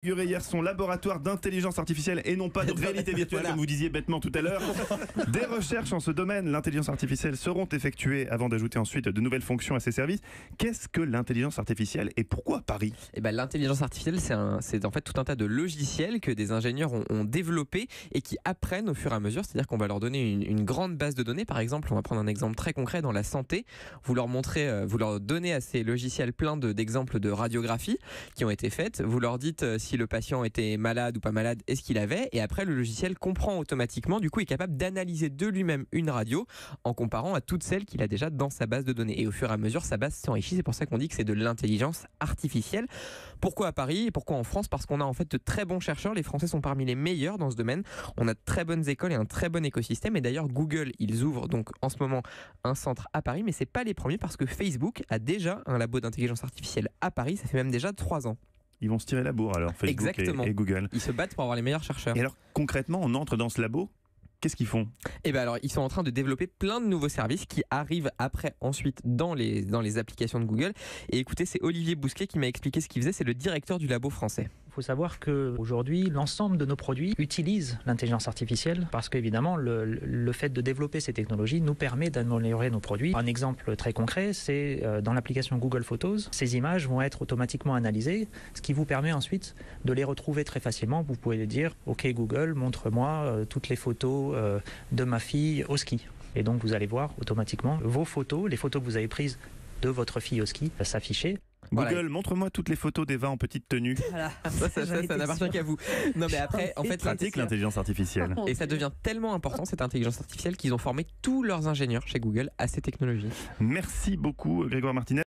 inauguré hier son laboratoire d'intelligence artificielle et non pas de réalité virtuelle, comme vous disiez bêtement tout à l'heure. Des recherches en ce domaine, l'intelligence artificielle, seront effectuées avant d'ajouter ensuite de nouvelles fonctions à ses services. Qu'est-ce que l'intelligence artificielle et pourquoi Paris ? L'intelligence artificielle, c'est en fait tout un tas de logiciels que des ingénieurs ont développés et qui apprennent au fur et à mesure. C'est-à-dire qu'on va leur donner une grande base de données. Par exemple, on va prendre un exemple très concret dans la santé. Vous leur donnez à ces logiciels plein d'exemples de radiographies qui ont été faites. Vous leur dites si le patient était malade ou pas malade et ce qu'il avait, et après le logiciel comprend automatiquement, du coup il est capable d'analyser de lui-même une radio en comparant à toutes celles qu'il a déjà dans sa base de données, et au fur et à mesure sa base s'enrichit. C'est pour ça qu'on dit que c'est de l'intelligence artificielle. Pourquoi à Paris et pourquoi en France ? Parce qu'on a en fait de très bons chercheurs, les Français sont parmi les meilleurs dans ce domaine, on a de très bonnes écoles et un très bon écosystème, et d'ailleurs Google, ils ouvrent donc en ce moment un centre à Paris, mais c'est pas les premiers parce que Facebook a déjà un labo d'intelligence artificielle à Paris, ça fait même déjà 3 ans. Ils vont se tirer la bourre alors, Facebook. Exactement. Et Google. Ils se battent pour avoir les meilleurs chercheurs. Et alors concrètement, on entre dans ce labo, qu'est-ce qu'ils font ? Alors, ils sont en train de développer plein de nouveaux services qui arrivent ensuite dans les applications de Google. Et écoutez, c'est Olivier Bousquet qui m'a expliqué ce qu'il faisait, c'est le directeur du labo français. Il faut savoir qu'aujourd'hui, l'ensemble de nos produits utilisent l'intelligence artificielle parce qu'évidemment, le fait de développer ces technologies nous permet d'améliorer nos produits. Un exemple très concret, c'est dans l'application Google Photos, ces images vont être automatiquement analysées, ce qui vous permet ensuite de les retrouver très facilement. Vous pouvez dire « Ok Google, montre-moi toutes les photos de ma fille au ski ». Et donc vous allez voir automatiquement vos photos, les photos que vous avez prises de votre fille au ski s'afficher. Google, Voilà. Montre-moi toutes les photos d'Eva en petite tenue. Voilà. Ça n'appartient qu'à vous. Non mais après, en fait, Pratique l'intelligence artificielle. et ça devient tellement important cette intelligence artificielle qu'ils ont formé tous leurs ingénieurs chez Google à ces technologies. Merci beaucoup Grégoire Martinez.